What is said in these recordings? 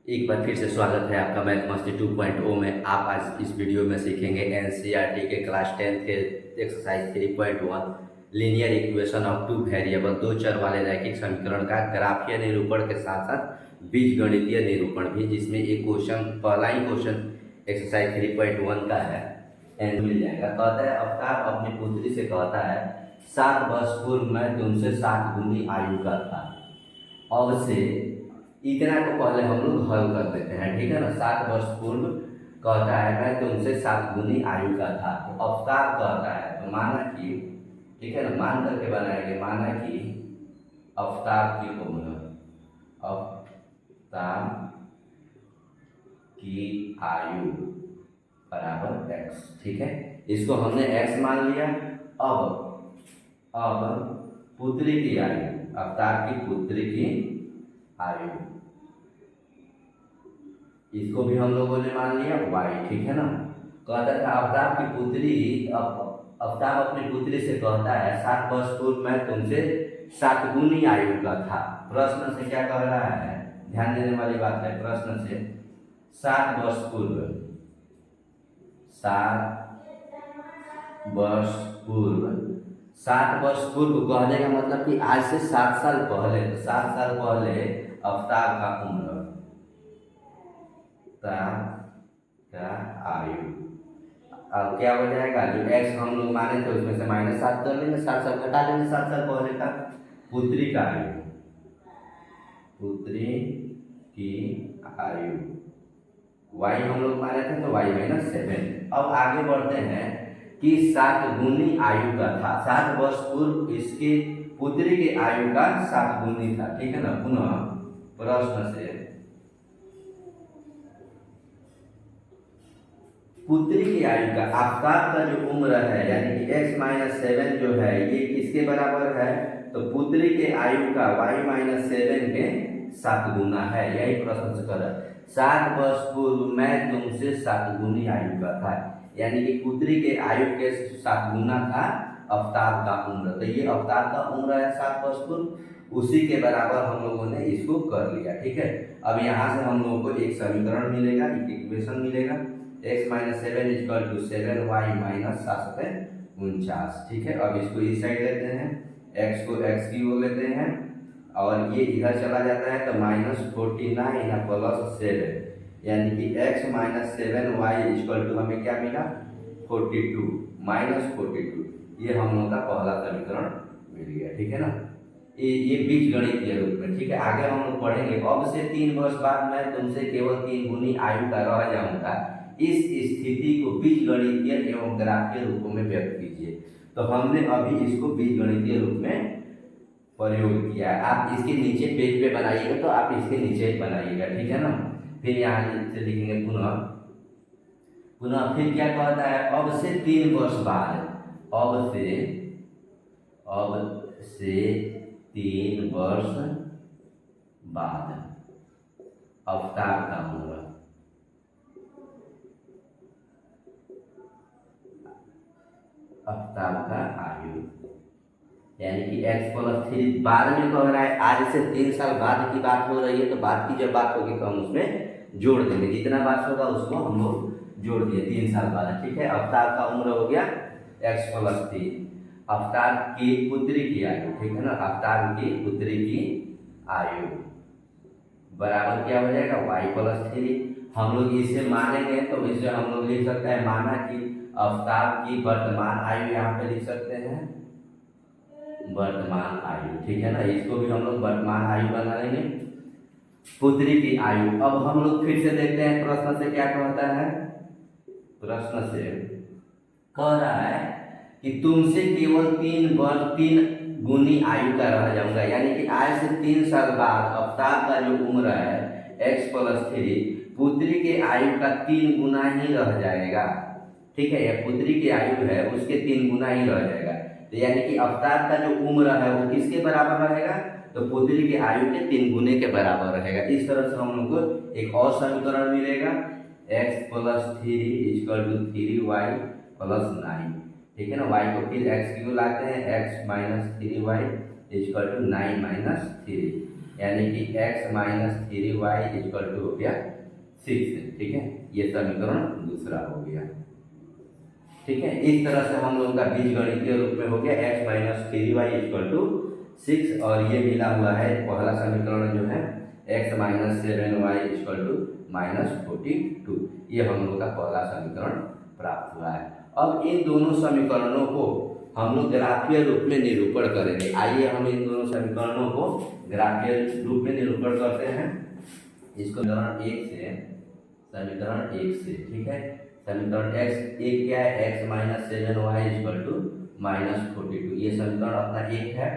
एक बार फिर से स्वागत है आपका मैथ मस्ती 2.0 में। आप आज इस वीडियो में सीखेंगे एनसीईआरटी के क्लास 10 के exercise 3.1 linear equation of two variable, दो चर वाले रैखिक समीकरण का ग्राफीय निरूपण के साथ साथ बीजगणितीय निरूपण भी, जिसमें एक क्वेश्चन, पहला ही क्वेश्चन एक्सरसाइज 3.1 का है। एंड मिल जाएगा। कहता है अवतार अपनी पुत्री से कहता है 7 वर्ष पूर्व मैं तुमसे 7 गुनी आयु का था। अब से इतना को पहले हम लोग हल कर देते हैं, ठीक है ना। 7 वर्ष पूर्व कहता है मैं तुमसे 7 गुनी आयु का था, तो अवतार कहता है, तो माना कि, ठीक है ना, मान करके बनाएंगे। माना कि अवतार की उम्र, अवतार की आयु बराबर x, ठीक है। इसको हमने x मान लिया। अब पुत्री की आयु, अवतार की पुत्री की आयु, इसको भी हम लोगों ने मान लिया y, ठीक है ना। कहता था अवतार की पुत्री, अवतार अपनी पुत्री से कहता है 7 वर्ष पूर्व मैं तुमसे 7 गुनी आयु का था। प्रश्न से क्या कह रहा है, ध्यान देने वाली बात है। प्रश्न से 7 वर्ष पूर्व, 7 वर्ष पूर्व, 7 वर्ष पूर्व कहने का मतलब कि आज से 7 साल पहले, तो 7 साल पहले अवतार का उम्र, का आयु, अब क्या हो जाएगा, जो x हम लोग माने थे उसमें से -7 कर लेंगे, 7 साल घटा लेंगे 7 साल पहले का। पुत्री का आयु, पुत्री की आयु y हम लोग माने थे, तो y -7। अब आगे बढ़ते हैं कि 7 गुनी आयु का था। 7 वर्ष पूर्व इसके पुत्री की आयु का 7 गुनी था, ठीक है ना। पुनः प्रश्न से पुत्री की आयु का, अवतार का जो उम्र है यानी कि x-7 जो है ये किसके बराबर है, तो पुत्री के आयु का y-7 के 7 गुना है। यही प्रश्न से कर 7 वर्ष पूर्व मैं तुमसे 7 गुनी आयु का था, यानी कि पुत्री के आयु के 7 गुना था अवतार का उम्र। तो ये अवतार का उम्र है 7 वर्ष पूर्व, उसी के बराबर हम लोगों ने इसको कर लिया, ठीक है। अब यहाँ से हम लोगों को एक समीकरण मिलेगा, एक इक्वेशन मिलेगा, x-7 इक्वल टू 7y-749, ठीक है। अब इसको इस साइड लेते हैं, x को x की ओर लेते हैं और ये इधर चला जाता है, तो -49 +7, यानी कि x-7y इक्वल टू हमें क्या मिला, 42, -42। ये हम लोग का पहला समीकरण मिल गया, ठीक है ना। ये बीजगणितीय रूप में, ठीक है। आगे हम लोग पढ़ेंगे अब से 3 वर्ष बाद मैं तुमसे केवल 3 गुनी आयु का रह जाऊंगा, इस स्थिति को बीजगणितीय एवं ग्राफीय रूपों में व्यक्त कीजिए। तो हमने अभी इसको बीजगणितीय रूप में प्रयोग किया है। आप इसके नीचे पेज पे बनाइएगा, तो आप इसके नीचे बनाइएगा, ठीक है ना। फिर यहाँ से लिखेंगे पुनः फिर क्या कहता है, अब से 3 वर्ष बाद, अब से 3 वर्ष बाद अवतार का उम्र, अवतार का आयु, यानी कि x+3 बाद में कह रहा है, आज से 3 साल बाद की बात हो रही है, तो बाद की जब बात होगी तो हम उसमें जोड़ देंगे, जितना बात होगा उसको हम लोग जोड़ दिए 3 साल बाद, ठीक है। अवतार का उम्र हो गया x+3, अवतार की पुत्री की आयु, ठीक है ना, अवतार की पुत्री की आयु बराबर क्या हो जाएगा, y+3। हम लोग इसे मानेंगे तो इसे हम लोग लिख सकते हैं, माना कि अवतार की वर्तमान आयु, यहाँ पे लिख सकते हैं वर्तमान आयु, ठीक है ना। इसको भी हम लोग वर्तमान आयु बना लेंगे, पुत्री की आयु। अब हम लोग फिर से देखते हैं प्रश्न से क्या कहता है। प्रश्न से कह रहा है कि तुमसे केवल 3 गुनी आयु का रह जाऊंगा, यानी कि आज से 3 साल बाद अवतार का जो उम्र है x+3, पुत्री के आयु का 3 गुना ही रह जाएगा, ठीक है। यह पुत्री की आयु है उसके 3 गुना ही रह जाएगा, तो यानी कि अवतार का जो उम्र है वो किसके बराबर रहेगा, तो पुत्री की आयु के 3 गुने के बराबर रहेगा। इस तरह से हम लोग को एक और समीकरण मिलेगा, x+3 इक्वल टू 3y+9, ठीक है ना। y को फिर x की ओर लाते हैं, x-3y इक्वल टू 9 - 3, यानी कि x minus 3y equal to हो गया 6। ठीक है, ये समीकरण दूसरा हो गया। ठीक है, इस तरह से हम लोग का बीजगणितीय रूप में हो गया x minus 3y equal to 6, और ये मिला हुआ है पहला समीकरण जो है x minus 7y equal to minus 42। ये हम लोग का पहला समीकरण प्राप्त हुआ है। अब इन दोनों समीकरणों को हम लोग ग्राफीय रूप में निरूपण करेंगे। आइए हम इन दोनों समीकरणों को ग्राफीय रूप में निरूपण करते हैं। इसको समीकरण एक से ठीक है, समीकरण x एक क्या है, x minus 7y equal to minus 42, ये समीकरण अपना एक है।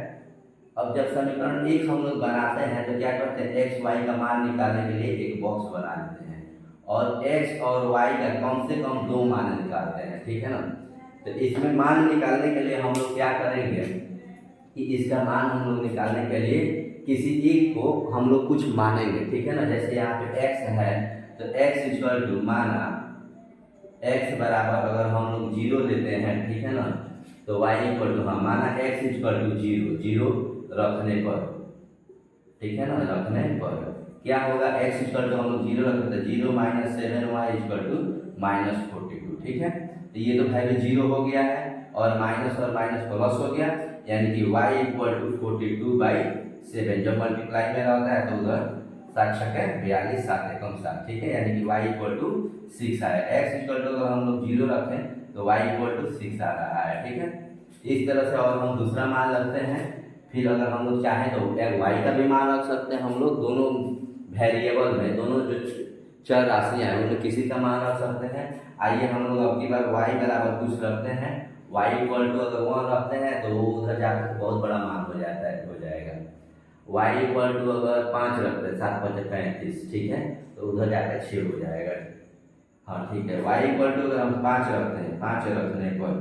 अब जब समीकरण एक हम लोग बनाते हैं तो क्या करते हैं, एक्स वाई का मान निकालने के लिए एक बॉक्स बना लेते हैं और एक्स और वाई का कम से कम 2 मान निकालते हैं। ठीक है ना, तो इसमें मान निकालने के लिए हम लोग क्या करेंगे कि इसका मान हम लोग निकालने के लिए किसी एक को हम लोग कुछ मानेंगे। ठीक है ना, जैसे यहाँ पे x है तो x इक्वल टू माना x बराबर अगर हम लोग 0 लेते हैं, ठीक है ना, तो y इक्वल टू माना x इक्वल टू 0 रखने पर, ठीक है ना, रखने पर क्या होगा, x इक्वल टू हम लोग 0 रखते हैं, 0 minus 7y equal to minus 42। ठीक है, तो ये तो वैल्यू 0 हो गया है और माइनस प्लस हो गया, यानी कि y इक्वल टू 42/7। जब मल्टीप्लाई में रहता है तो उधर 7 छक्के 42 7 एकम 7। ठीक है, यानी कि y इक्वल टू 6 आया। x इक्वल टू अगर हम लोग 0 रखें तो y इक्वल टू 6 आ रहा है। ठीक है, इस तरह से और हम दूसरा मान रखते हैं। फिर अगर हम लोग चाहें तो y का भी मान रख सकते हैं हम लोग, दोनों वेरिएबल में, दोनों जो चर राशियाँ हैं उनमें किसी का मान रख सकते हैं। आइए हम लोग अब की बार y बराबर कुछ रखते हैं, y इक्वल टू अगर 1 रखते हैं तो उधर जाकर बहुत बड़ा मान हो जाता है, हो जाएगा। y इक्वल टू अगर 5 रखते हैं, 7 5 35, ठीक है, तो उधर जाकर 6 हो जाएगा। हाँ ठीक है, y इक्वल टू अगर हम 5 रखते हैं, 5 रखने पर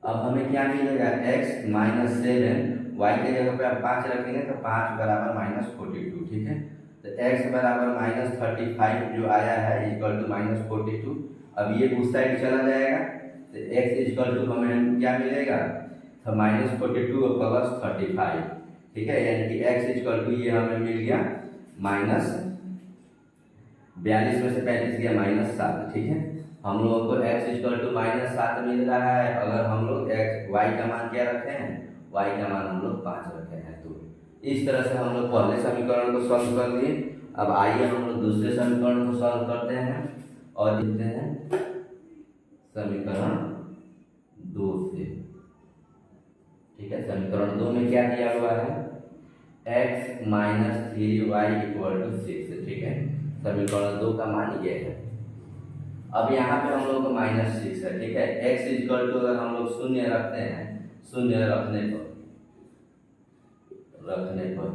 अब हमें क्या मिलेगा, x माइनस 7, y के जगह पे आप 5 रखेंगे तो 5 बराबर माइनस 42। ठीक है, तो x बराबर माइनस 35 जो आया है इक्वल टू माइनस 42। अब ये उस साइड चला जाएगा तो x इक्वल टू हमें क्या मिलेगा, तो माइनस 42 और प्लस 35। ठीक है, यानी कि x इक्वल टू ये हमें मिल गया माइनस 42 में से 35 गया माइनस 7। ठीक है, हम लोगों को x इक्वल टू माइनस 7 मिल रहा है अगर हम लोग y का मान क्या रखे हैं, y का मान हम लोग 5 रखे हैं। तो इस तरह से हम लोग पहले समीकरण को सॉल्व कर लिए। अब आइए हम लोग दूसरे समीकरण को सॉल्व करते हैं और लिखते हैं समीकरण 2 से। ठीक है, समीकरण 2 में क्या दिया हुआ है, x minus 3y equal to 6। ठीक है, समीकरण 2 का मान ये है। अब यहाँ पे हम लोग को माइनस 6 है। ठीक है, x इक्वल टू अगर हम लोग 0 रखते हैं, 0 रखने पर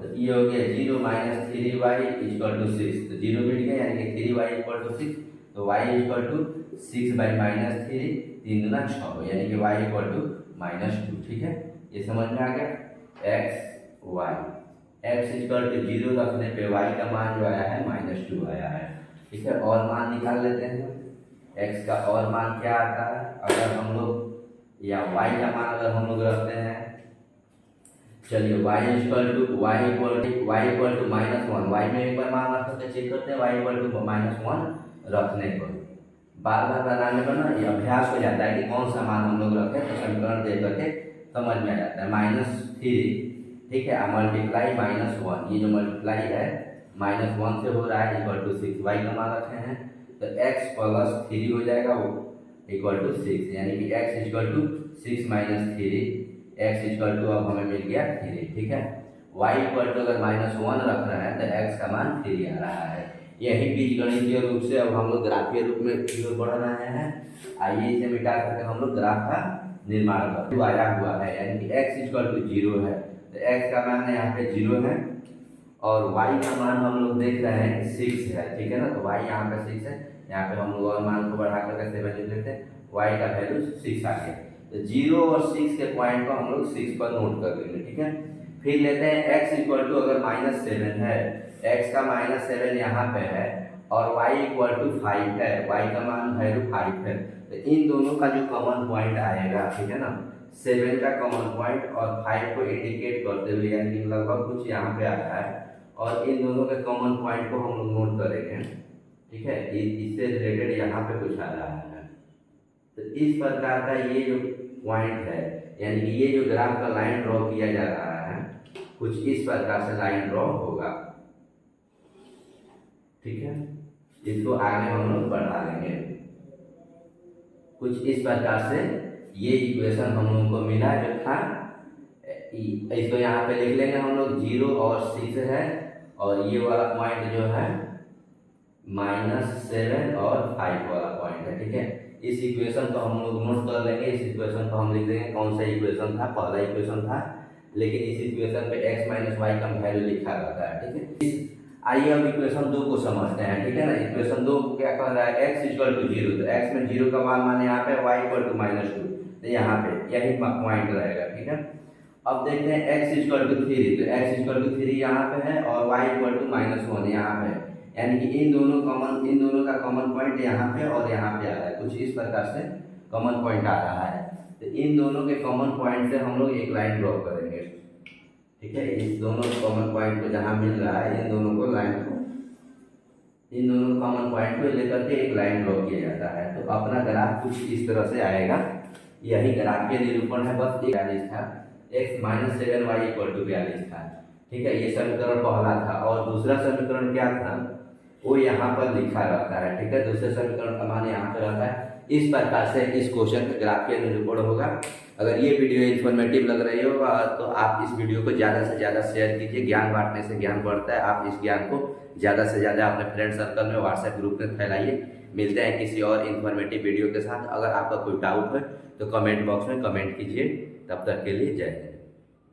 तो ये हो गया 0 माइनस 3y इक्वल टू 6, तो 0 मिल गया, यानी कि 3y इक्वल टू 6, तो y equal to 6 by minus 3, 3 दूना 6, यानी कि y इक्वल टू माइनस 2। ठीक है, ये समझ में आ गया। x इक्वल टू 0 रखने पे y का मान जो आया है माइनस 2 आया है। ठीक है, और मान निकाल लेते हैं, x का और मान क्या आता है, अगर हम लोग या y का मान अगर हम लोग रखते हैं, चलिए y equal to minus 1, y में एक बार मान रख सकते, चेक करते हैं, y इक्वल टू माइनस 1 रखने पर बार बार बनाने पर ना ये अभ्यास हो जाता है कि कौन सा मान हम लोग रखें, तो समीकरण देख करके समझ में आ जाता है। -3, ठीक है, मल्टीप्लाई -1, ये जो मल्टीप्लाई है -1 से हो रहा है इक्वल टू 6, y का मान रखे हैं तो x प्लस 3 हो जाएगा वो इक्वल टू 6, यानी कि x equal to 6 minus 3, x equal to अब हमें मिल गया 3। ठीक है, y इक्वल टू अगर -1 रख रहे हैं तो x का मान 3 आ रहा है। यही बीजगणितीय रूप से अब हम लोग ग्राफीय रूप में बढ़ रहे हैं। आइए इसे मिटा करके हम लोग ग्राफ का निर्माण करते हैं। आया हुआ है, यानी कि x इक्वल टू 0 है, तो x का मान यहाँ पे 0 है और y का मान हम लोग देख रहे हैं 6 है। ठीक है ना, तो y यहाँ पे 6 है, यहाँ पे हम लोग और मान को बढ़ा करके 7 लिख लेते हैं, y का वैल्यू 6 आ गया। तो 0 और 6 के पॉइंट को हम लोग 6 पर नोट कर लेंगे। ठीक है, फिर लेते हैं x इक्वल टू अगर -7 है, x का -7 यहाँ पे है और y इक्वल टू 5 है, y का मान वैल्यू 5 है, तो इन दोनों का जो कॉमन पॉइंट आएगा, ठीक है ना, 7 का कॉमन पॉइंट और 5 को इंडिकेट करते हुए, यानी कि लगभग कुछ यहाँ पे आता है, और इन दोनों के कॉमन पॉइंट को हम लोग नोट करेंगे। ठीक है, इससे रिलेटेड यहाँ पे कुछ आ रहा है। तो इस प्रकार का ये जो पॉइंट है, यानी कि ये जो ग्राफ का लाइन ड्रॉ किया जा रहा है, कुछ इस प्रकार से लाइन ड्रॉ होगा। ठीक है, इसको आगे हम लोग बढ़ा लेंगे। कुछ इस प्रकार से ये इक्वेशन हम लोगों को मिला जो था, इसको यहाँ पे लिख लेंगे हम लोग 0 और 6 है, और ये वाला पॉइंट जो है -7 और 5 वाला पॉइंट है। ठीक है, इस इक्वेशन को हम लोग नोट कर लेंगे। इस इक्वेशन को हम लिख देंगे, कौन सा इक्वेशन था, पहला इक्वेशन था, लेकिन इस इक्वेशन पे x माइनस वाई का वैल्यू लिखा रहता है। ठीक है, आइए अब इक्वेशन 2 को समझते हैं। ठीक है ना, इक्वेशन 2 क्या कह रहा है, x = 0, तो x में 0 का मान माने यहाँ पे y = -2, तो यहाँ पे यही पॉइंट रहेगा। ठीक है, अब देखते हैं x = 3, तो x = 3 यहाँ पे है और y = -1 यहाँ पे, यानी कि इन दोनों का कॉमन पॉइंट यहाँ पे और यहाँ पे आ रहा है। कुछ इस प्रकार से कॉमन पॉइंट आ रहा है, तो इन दोनों के कॉमन पॉइंट से हम लोग एक लाइन ड्रॉ करेंगे। ठीक है, इस दोनों कॉमन पॉइंट को जहाँ मिल रहा है, इन दोनों कॉमन पॉइंट को लेकर के एक लाइन ड्रॉ किया जाता है। तो अपना ग्राफ कुछ इस तरह से आएगा। यही ग्राफ के निरूपण है, बस 42 था, x - 7y = 42 था। ठीक है, ये समीकरण पहला था, और दूसरा समीकरण क्या था वो यहाँ पर लिखा रहता है। ठीक है, दूसरे समीकरण का मान यहाँ पे रहता है। इस प्रकार से इस क्वेश्चन का ग्राफीय निरूपण होगा। अगर ये वीडियो इन्फॉर्मेटिव लग रही हो तो आप इस वीडियो को ज़्यादा से ज़्यादा शेयर कीजिए। ज्ञान बांटने से ज्ञान बढ़ता है। आप इस ज्ञान को ज़्यादा से ज़्यादा अपने फ्रेंड सर्कल में, व्हाट्सएप ग्रुप में फैलाइए। मिलते हैं किसी और इन्फॉर्मेटिव वीडियो के साथ। अगर आपका कोई डाउट है तो कमेंट बॉक्स में कमेंट कीजिए। तब तक के लिए जय हिंद।